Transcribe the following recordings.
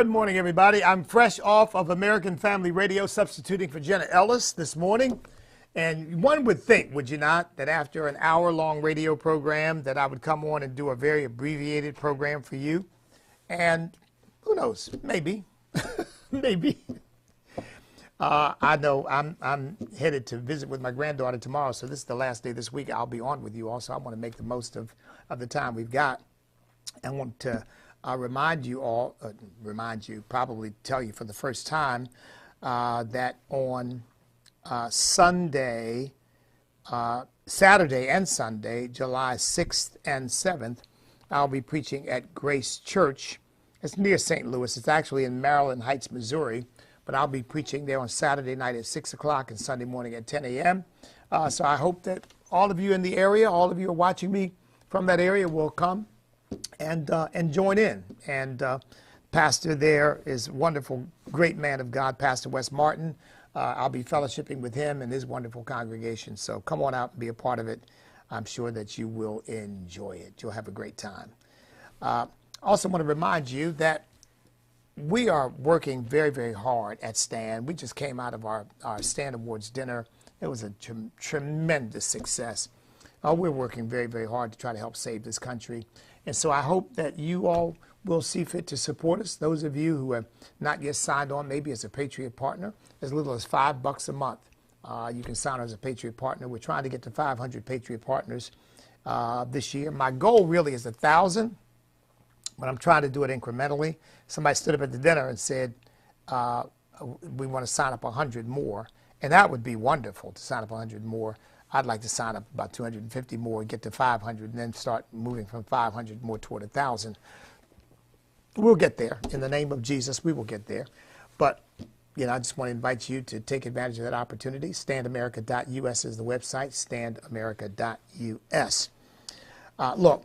Good morning, everybody. I'm fresh off of American Family Radio, substituting for Jenna Ellis this morning. And one would think, would you not, that after an hour-long radio program that I would come on and do a very abbreviated program for you. And who knows, maybe, maybe. I know I'm headed to visit with my granddaughter tomorrow, so this is the last day this week I'll be on with you also. I want to make the most of the time we've got. I want to remind you all, probably tell you for the first time, that on Saturday and Sunday, July 6th and 7th, I'll be preaching at Grace Church. It's near St. Louis. It's actually in Maryland Heights, Missouri, but I'll be preaching there on Saturday night at 6 o'clock and Sunday morning at 10 a.m. So I hope that all of you in the area, all of you who are watching me from that area will come and join in. And pastor there is a wonderful, great man of God, Pastor Wes Martin. I'll be fellowshipping with him and his wonderful congregation. So come on out and be a part of it. I'm sure that you will enjoy it. You'll have a great time. Also want to remind you that we are working very, very hard at STAND. We just came out of our STAND Awards dinner. It was a tremendous success. We're working very, very hard to try to help save this country. And so I hope that you all will see fit to support us. Those of you who have not yet signed on, maybe as a Patriot Partner, as little as $5 a month, you can sign on as a Patriot Partner. We're trying to get to 500 Patriot Partners this year. My goal really is 1,000, but I'm trying to do it incrementally. Somebody stood up at the dinner and said, we want to sign up 100 more, and that would be wonderful to sign up 100 more. I'd like to sign up about 250 more, get to 500, and then start moving from 500 more toward 1,000. We'll get there. In the name of Jesus, we will get there. But, you know, I just want to invite you to take advantage of that opportunity. StandAmerica.us is the website, StandAmerica.us. Look,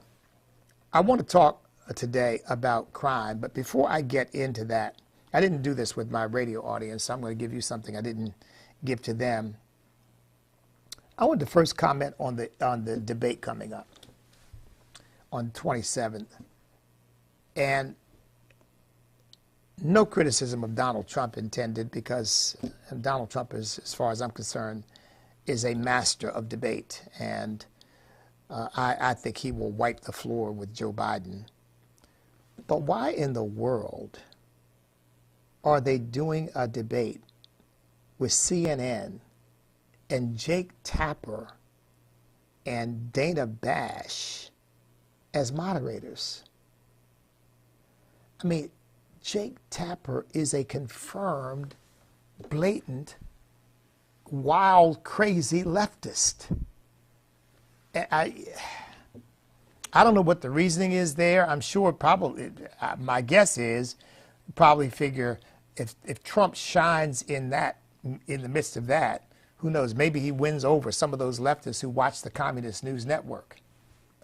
I want to talk today about crime, but before I get into that, I didn't do this with my radio audience, so I'm going to give you something I didn't give to them. I want to first comment on the debate coming up on 27th. And no criticism of Donald Trump intended, because Donald Trump is, as far as I'm concerned, is a master of debate. And I think he will wipe the floor with Joe Biden. But why in the world are they doing a debate with CNN and Jake Tapper and Dana Bash as moderators? I mean, Jake Tapper is a confirmed, blatant, wild, crazy leftist. I don't know what the reasoning is there. I'm sure probably, my guess is, probably figure if Trump shines in the midst of that, who knows, maybe he wins over some of those leftists who watch the Communist News Network.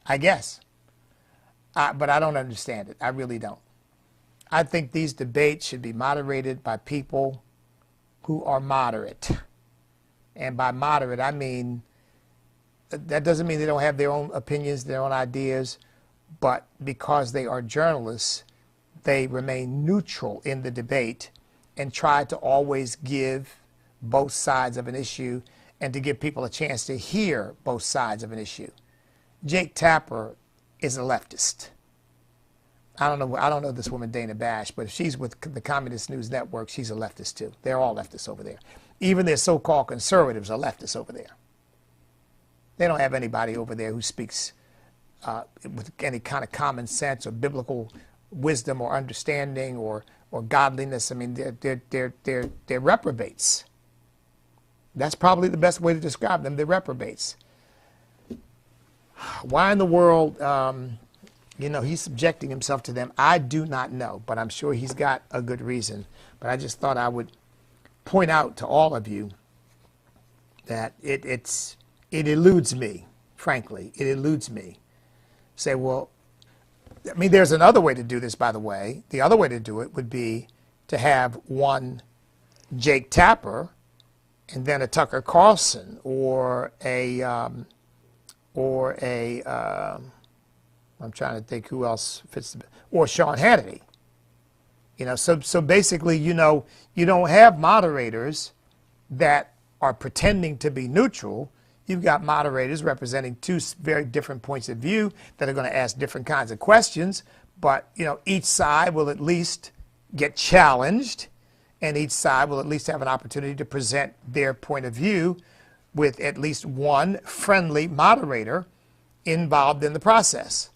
I guess. But I don't understand it. I really don't. I think these debates should be moderated by people who are moderate. And by moderate, I mean, that doesn't mean they don't have their own opinions, their own ideas, but because they are journalists, they remain neutral in the debate and try to always give both sides of an issue and to give people a chance to hear both sides of an issue. Jake Tapper is a leftist. I don't know this woman Dana Bash, but if she's with the Communist News Network, she's a leftist too. They're all leftists over there. Even their so-called conservatives are leftists over there. They don't have anybody over there who speaks with any kind of common sense or biblical wisdom or understanding or godliness. I mean, they're reprobates. That's probably the best way to describe them. They're reprobates. Why in the world, he's subjecting himself to them? I do not know, but I'm sure he's got a good reason. But I just thought I would point out to all of you that it eludes me, frankly. It eludes me. Say, well, I mean, there's another way to do this, by the way. The other way to do it would be to have one Jake Tapper and then a Tucker Carlson or I'm trying to think who else fits, or Sean Hannity. So basically, you don't have moderators that are pretending to be neutral. You've got moderators representing two very different points of view that are going to ask different kinds of questions. But, each side will at least get challenged, and each side will at least have an opportunity to present their point of view with at least one friendly moderator involved in the process.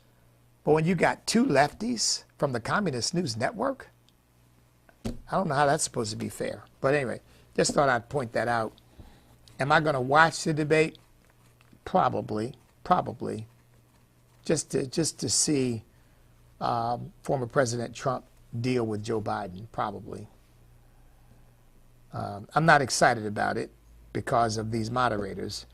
But when you got two lefties from the Communist News Network, I don't know how that's supposed to be fair. But anyway, just thought I'd point that out. Am I going to watch the debate? Probably. Just to see former President Trump deal with Joe Biden, probably. I'm not excited about it because of these moderators.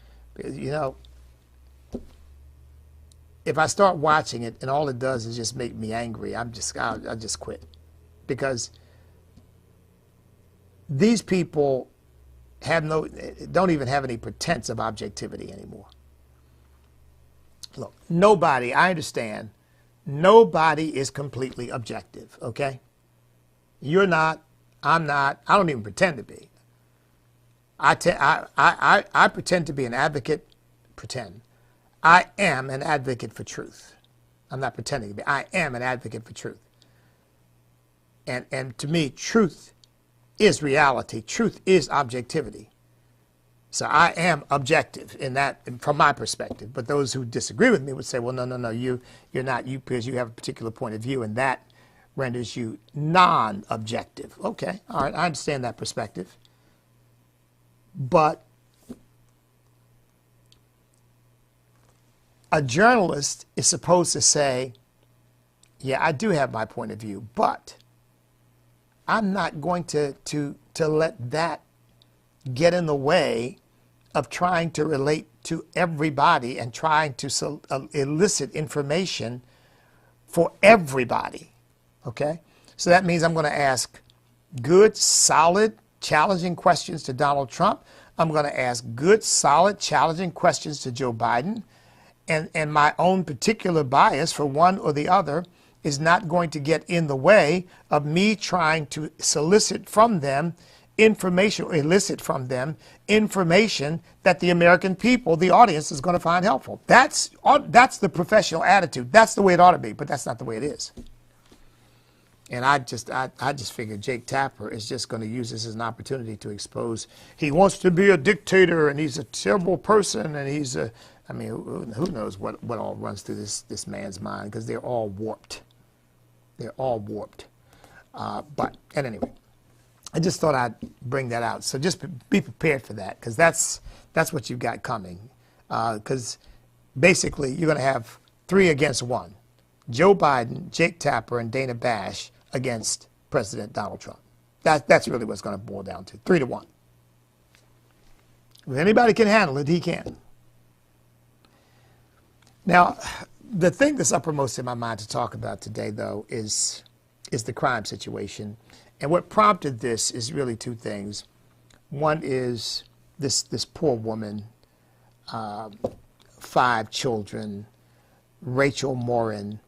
If I start watching it and all it does is just make me angry, I'll just quit. Because these people don't even have any pretense of objectivity anymore. Look, I understand, nobody is completely objective, okay? You're not, I'm not, I don't even pretend to be. I pretend to be an advocate, I am an advocate for truth. I'm not pretending to be. I am an advocate for truth. And to me, truth is reality. Truth is objectivity. So I am objective in that, from my perspective. But those who disagree with me would say, well, no, you're not, because you have a particular point of view, and that renders you non-objective. Okay, all right, I understand that perspective. But a journalist is supposed to say, yeah, I do have my point of view, but I'm not going to let that get in the way of trying to relate to everybody and trying to elicit information for everybody, okay? So that means I'm going to ask good, solid, challenging questions to Donald Trump. I'm going to ask good, solid, challenging questions to Joe Biden. And my own particular bias for one or the other is not going to get in the way of me trying to solicit from them information, or elicit from them information that the American people, the audience, is going to find helpful. That's the professional attitude. That's the way it ought to be, but that's not the way it is. And I just figured Jake Tapper is just going to use this as an opportunity to expose he wants to be a dictator and he's a terrible person and he's a, I mean, who knows what all runs through this man's mind, because they're all warped. They're all warped. But at any rate, I just thought I'd bring that out. So just be prepared for that, because that's what you've got coming. Because basically you're going to have 3 against 1. Joe Biden, Jake Tapper, and Dana Bash against President Donald Trump. That's really what's going to boil down to. 3-1. If anybody can handle it, he can. Now, the thing that's uppermost in my mind to talk about today, though, is the crime situation. And what prompted this is really 2 things. One is this poor woman, 5 children, Rachel Morin,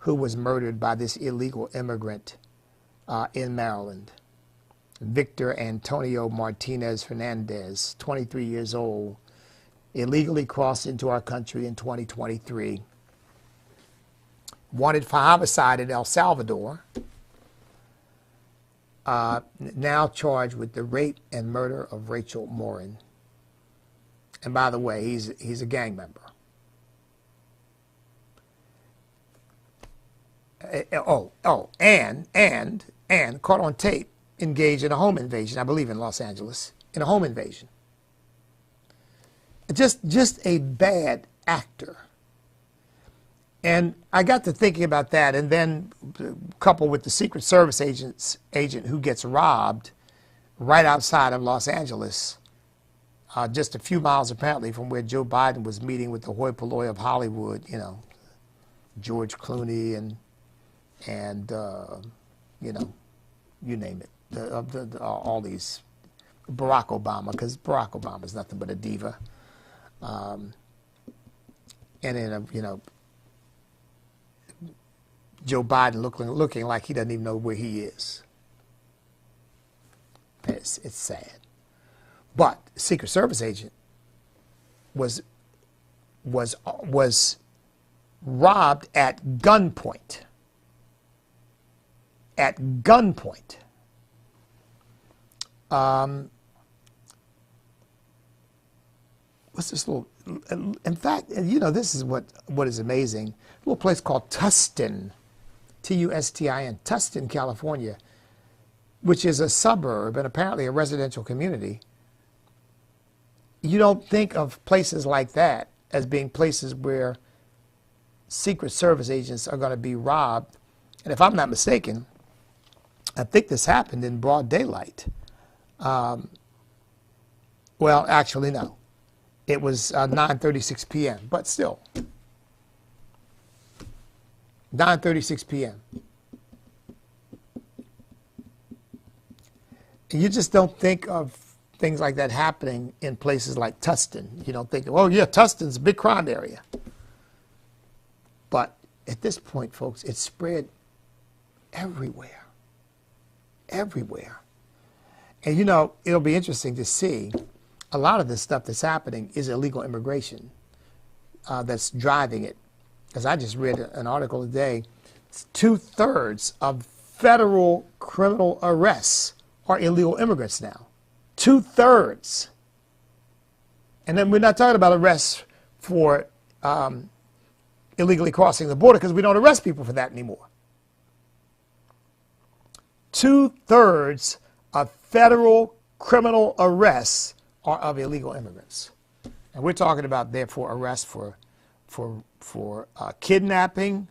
who was murdered by this illegal immigrant in Maryland. Victor Antonio Martinez Hernandez, 23 years old, illegally crossed into our country in 2023. Wanted for homicide in El Salvador. Now charged with the rape and murder of Rachel Morin. And by the way, he's a gang member. And caught on tape engaged in a home invasion, I believe in Los Angeles, in a home invasion. Just a bad actor. And I got to thinking about that, and then coupled with the Secret Service agent who gets robbed right outside of Los Angeles, just a few miles apparently from where Joe Biden was meeting with the hoi polloi of Hollywood, George Clooney and you name it, all these, Barack Obama, because Barack Obama is nothing but a diva, and in a Joe Biden looking like he doesn't even know where he is. It's sad. But the Secret Service agent was robbed at gunpoint. At gunpoint. What's this little? In fact, you know, this is what is amazing. A little place called Tustin, Tustin, Tustin, California, which is a suburb and apparently a residential community. You don't think of places like that as being places where Secret Service agents are going to be robbed. And if I'm not mistaken, I think this happened in broad daylight. Well, actually, no. It was 9:36 p.m., but still. 9:36 p.m. You just don't think of things like that happening in places like Tustin. You don't think, oh, yeah, Tustin's a big crime area. But at this point, folks, it's spread everywhere. Everywhere. And, you know, it'll be interesting to see. A lot of this stuff that's happening is illegal immigration that's driving it. As I just read an article today, 2/3 of federal criminal arrests are illegal immigrants now. 2/3. And then we're not talking about arrests for illegally crossing the border, because we don't arrest people for that anymore. 2/3 of federal criminal arrests are of illegal immigrants. And we're talking about, therefore, arrests for kidnapping,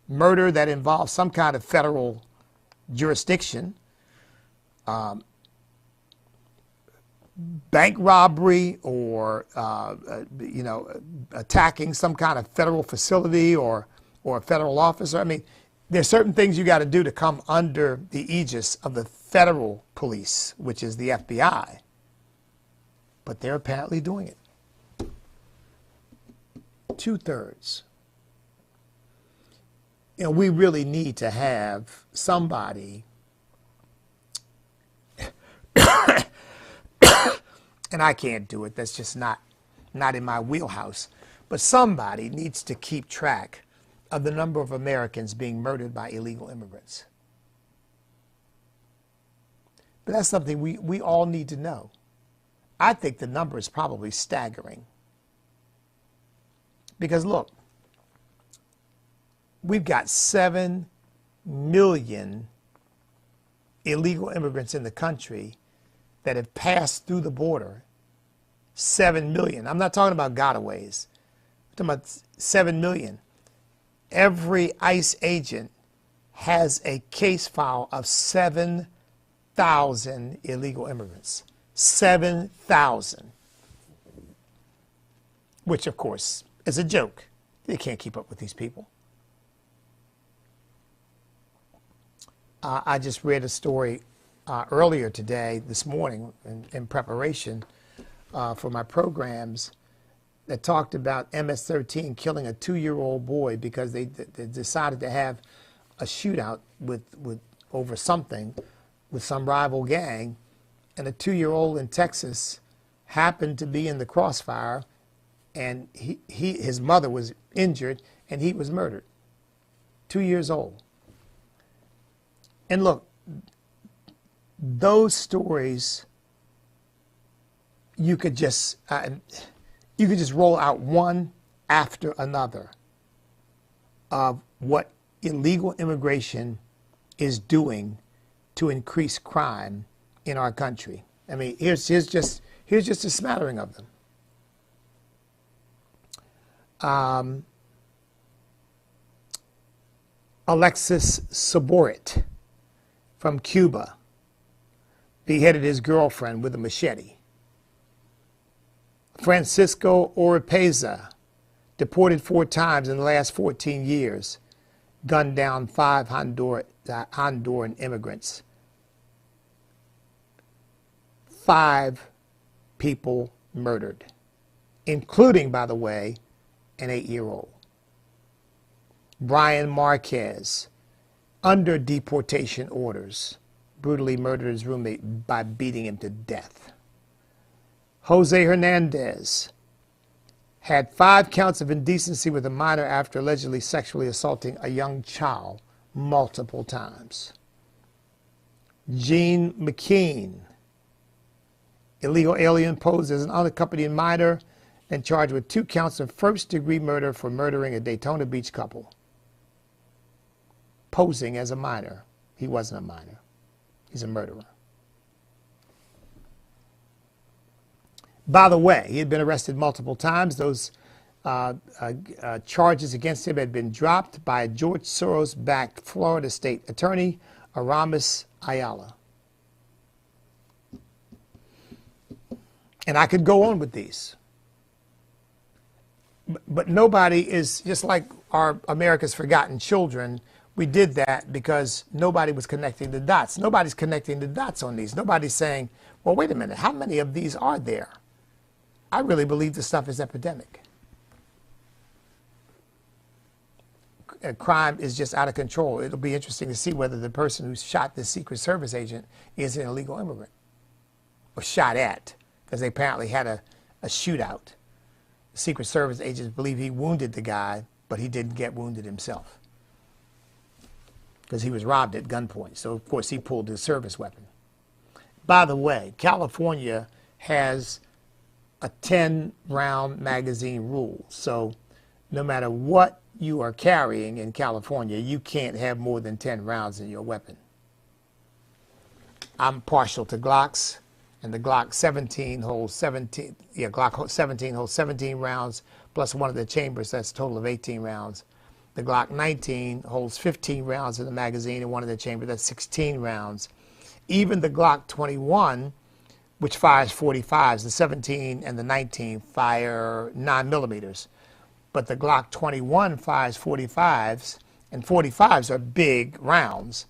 murder that involves some kind of federal jurisdiction, bank robbery, or you know, attacking some kind of federal facility or a federal officer. I mean, there's certain things you got to do to come under the aegis of the federal police, which is the FBI. But they're apparently doing it. 2/3. You know, we really need to have somebody, and I can't do it, that's just not in my wheelhouse, but somebody needs to keep track of the number of Americans being murdered by illegal immigrants. But that's something we all need to know. I think the number is probably staggering. Because look, we've got 7 million illegal immigrants in the country that have passed through the border. 7 million. I'm not talking about gotaways. I'm talking about 7 million. Every ICE agent has a case file of 7,000 illegal immigrants. 7,000. Which, of course, is a joke. They can't keep up with these people. I just read a story earlier today, this morning, in preparation for my programs, that talked about MS-13 killing a 2-year-old boy because they decided to have a shootout over something with some rival gang, and a 2-year-old in Texas happened to be in the crossfire, and his mother was injured, and he was murdered. 2 years old. And look, those stories, you could just roll out one after another of what illegal immigration is doing to increase crime in our country. I mean, here's just a smattering of them. Alexis Saborit from Cuba beheaded his girlfriend with a machete. Francisco Oropeza, deported 4 times in the last 14 years, gunned down 5 Honduran immigrants. 5 people murdered, including, by the way, an 8-year-old. Brian Marquez, under deportation orders, brutally murdered his roommate by beating him to death. Jose Hernandez had 5 counts of indecency with a minor after allegedly sexually assaulting a young child multiple times. Gene McKean, illegal alien posed as an unaccompanied minor and charged with 2 counts of first-degree murder for murdering a Daytona Beach couple. Posing as a minor. He wasn't a minor. He's a murderer. By the way, he had been arrested multiple times. Those charges against him had been dropped by George Soros-backed Florida State Attorney Aramis Ayala. And I could go on with these. But nobody is, just like our America's Forgotten Children, we did that because nobody was connecting the dots. Nobody's connecting the dots on these. Nobody's saying, well, wait a minute, how many of these are there? I really believe this stuff is epidemic. Crime is just out of control. It'll be interesting to see whether the person who shot this Secret Service agent is an illegal immigrant, or shot at, because they apparently had a shootout. The Secret Service agents believe he wounded the guy, but he didn't get wounded himself, because he was robbed at gunpoint. So, of course, he pulled his service weapon. By the way, California has a 10-round magazine rule. So no matter what you are carrying in California, you can't have more than 10 rounds in your weapon. I'm partial to Glocks, and the Glock 17 holds 17. Yeah, Glock 17 holds 17 rounds plus one of the chambers. That's a total of 18 rounds. The Glock 19 holds 15 rounds in the magazine and one in the chamber. That's 16 rounds. Even the Glock 21, which fires 45s, the 17 and the 19 fire 9 millimeters. But the Glock 21 fires 45s, and 45s are big rounds.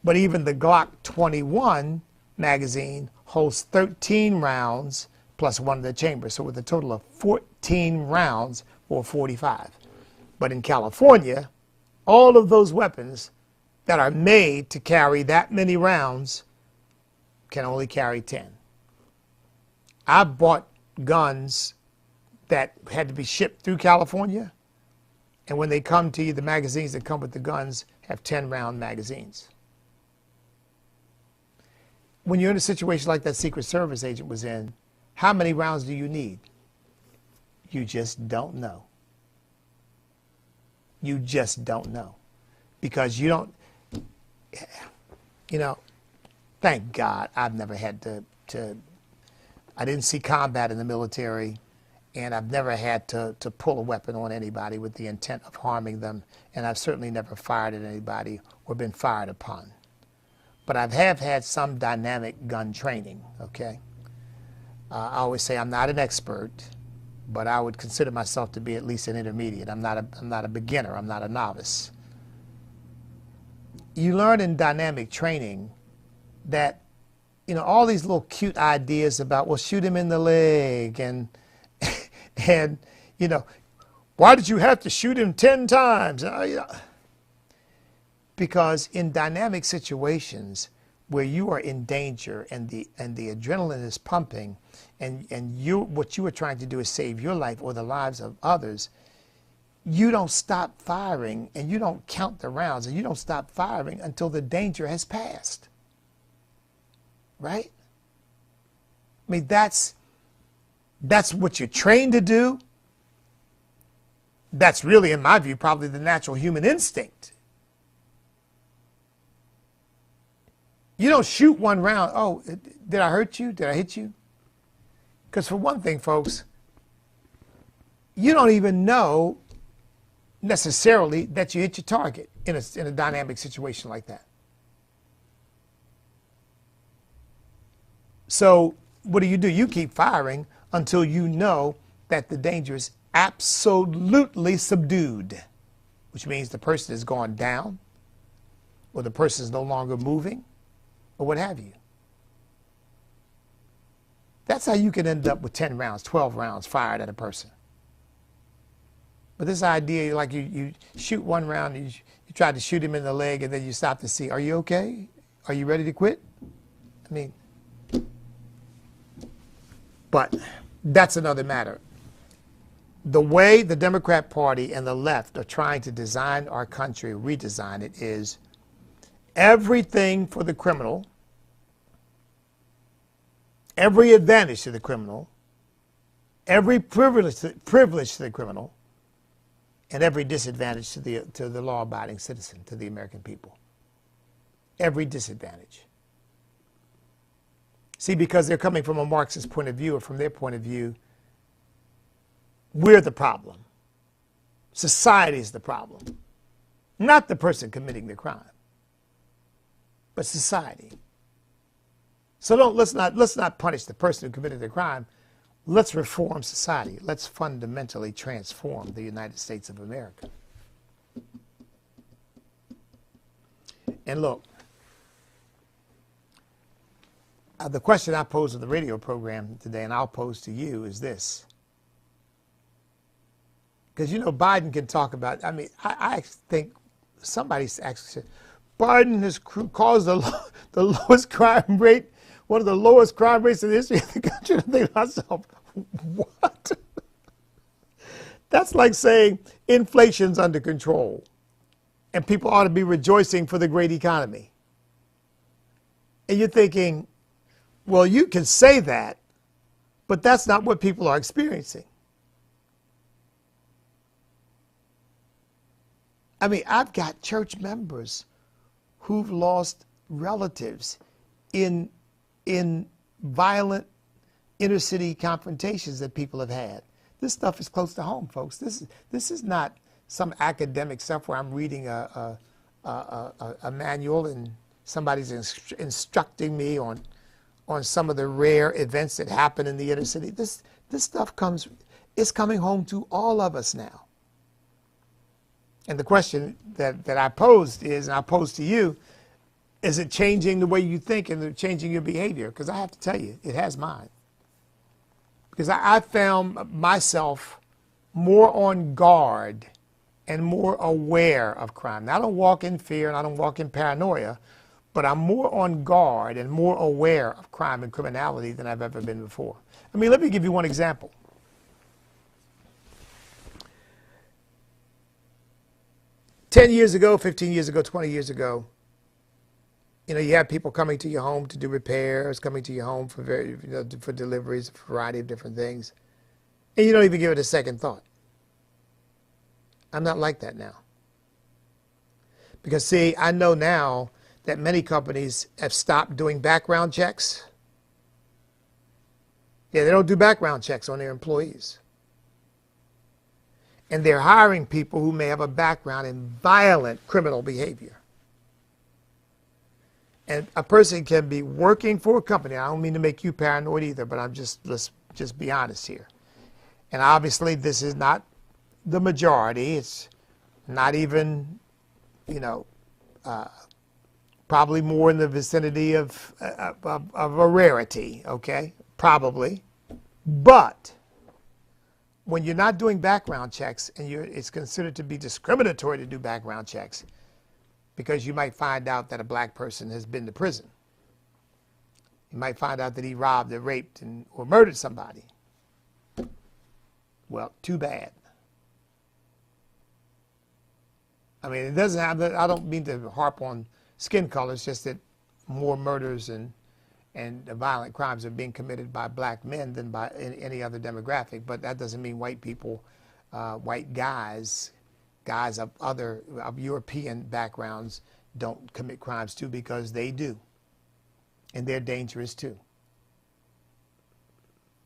But even the Glock 21 magazine holds 13 rounds plus one in the chamber. So with a total of 14 rounds for 45. But in California, all of those weapons that are made to carry that many rounds can only carry 10. I bought guns that had to be shipped through California, and when they come to you, the magazines that come with the guns have 10-round magazines. When you're in a situation like that Secret Service agent was in, how many rounds do you need? You just don't know. You just don't know. Because you don't, you know, thank God I've never had to I didn't see combat in the military, and I've never had to pull a weapon on anybody with the intent of harming them, and I've certainly never fired at anybody or been fired upon. But I have had some dynamic gun training, okay? I always say I'm not an expert, but I would consider myself to be at least an intermediate. I'm not a beginner. I'm not a novice. You learn in dynamic training that, you know, all these little cute ideas about, well, shoot him in the leg, and you know, why did you have to shoot him 10 times? Because in dynamic situations where you are in danger and the adrenaline is pumping, and what you are trying to do is save your life or the lives of others, you don't stop firing, and you don't count the rounds, and you don't stop firing until the danger has passed. Right? I mean, that's what you're trained to do. That's really, in my view, probably the natural human instinct. You don't shoot one round. Oh, did I hurt you? Did I hit you? Because for one thing, folks, you don't even know necessarily that you hit your target in a dynamic situation like that. So what do? You keep firing until you know that the danger is absolutely subdued, which means the person has gone down, or the person is no longer moving, or what have you. That's how you can end up with 10 rounds, 12 rounds fired at a person. But this idea, like you shoot one round, you try to shoot him in the leg, and then you stop to see, are you okay? Are you ready to quit? I mean, but that's another matter. The way the Democrat Party and the left are trying to design our country, redesign it, is everything for the criminal, every advantage to the criminal, every privilege to the criminal, and every disadvantage to the law-abiding citizen, to the American people. Every disadvantage. See, because they're coming from a Marxist point of view, or from their point of view, we're the problem. Society is the problem. Not the person committing the crime, but society. So let's not punish the person who committed the crime. Let's reform society. Let's fundamentally transform the United States of America. And look, the question I posed in the radio program today, and I'll pose to you, is this. Because, you know, Biden can talk about, I mean, I think somebody actually said, Biden has caused the lowest crime rate, one of the lowest crime rates in the history of the country. I think to myself, what? That's like saying inflation's under control and people ought to be rejoicing for the great economy. And you're thinking, well, you can say that, but that's not what people are experiencing. I mean, I've got church members who've lost relatives in violent inner city confrontations that people have had. This stuff is close to home, folks. This is not some academic stuff where I'm reading a manual and somebody's instructing me on some of the rare events that happen in the inner city. This stuff is coming home to all of us now. And the question that I posed is, and I pose to you, is it changing the way you think and changing your behavior? Because I have to tell you, it has mine. Because I found myself more on guard and more aware of crime. Now, I don't walk in fear and I don't walk in paranoia, but I'm more on guard and more aware of crime and criminality than I've ever been before. I mean, let me give you one example. 10 years ago, 15 years ago, 20 years ago, you know, you have people coming to your home to do repairs, coming to your home for for deliveries, a variety of different things, and you don't even give it a second thought. I'm not like that now. Because, see, I know now that many companies have stopped doing background checks. Yeah, they don't do background checks on their employees. And they're hiring people who may have a background in violent criminal behavior. And a person can be working for a company. I don't mean to make you paranoid either, but let's just be honest here. And obviously this is not the majority. It's not even, you know, probably more in the vicinity of a rarity, okay? Probably. But when you're not doing background checks and it's considered to be discriminatory to do background checks because you might find out that a black person has been to prison. You might find out that he robbed or raped or murdered somebody. Well, too bad. I mean, it doesn't have, I don't mean to harp on skin color, it's just that more murders and violent crimes are being committed by black men than by any other demographic. But that doesn't mean white people, white guys of European backgrounds don't commit crimes too, because they do. And they're dangerous too.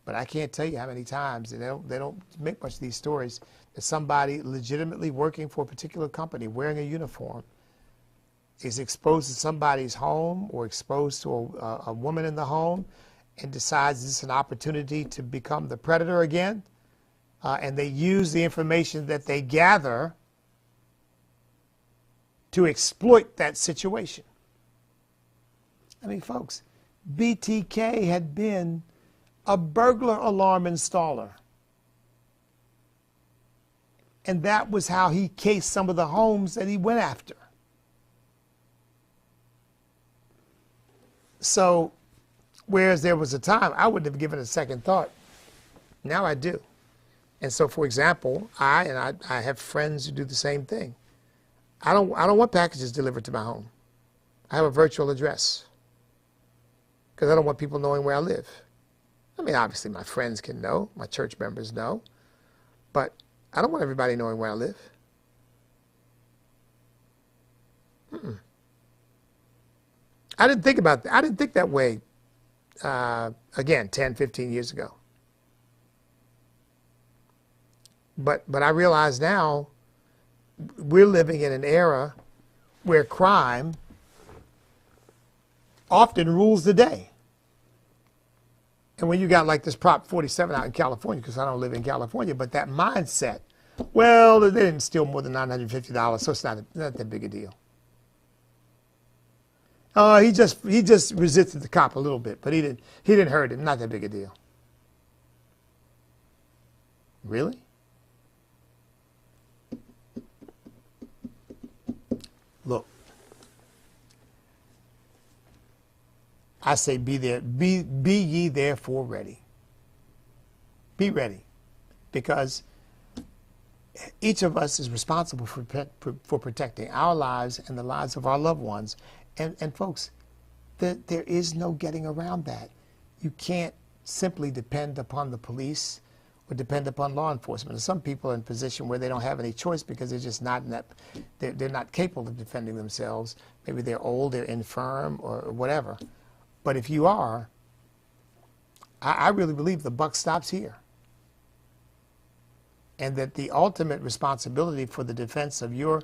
But I can't tell you how many times, and they don't make much of these stories, that somebody legitimately working for a particular company, wearing a uniform, is exposed to somebody's home or exposed to a woman in the home and decides this is an opportunity to become the predator again. And they use the information that they gather to exploit that situation. I mean, folks, BTK had been a burglar alarm installer. And that was how he cased some of the homes that he went after. So, whereas there was a time I wouldn't have given a second thought, now I do. And so, for example, I have friends who do the same thing. I don't want packages delivered to my home. I have a virtual address because I don't want people knowing where I live. I mean, obviously, my friends can know, my church members know, but I don't want everybody knowing where I live. I didn't think about that. I didn't think that way, again, 10, 15 years ago. But I realize now we're living in an era where crime often rules the day. And when you got like this Prop 47 out in California, because I don't live in California, but that mindset, well, they didn't steal more than $950, so it's not that big a deal. Oh, he just resisted the cop a little bit, but he didn't hurt him. Not that big a deal. Really? Look, I say be there, be ye therefore ready. Be ready, because each of us is responsible for protecting our lives and the lives of our loved ones. And folks, there is no getting around that. You can't simply depend upon the police or depend upon law enforcement. And some people are in a position where they don't have any choice because they're just not in that, they're not capable of defending themselves. Maybe they're old, they're infirm, or whatever. But if you are, I really believe the buck stops here. And that the ultimate responsibility for the defense of your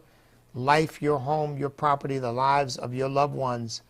life, your home, your property, the lives of your loved ones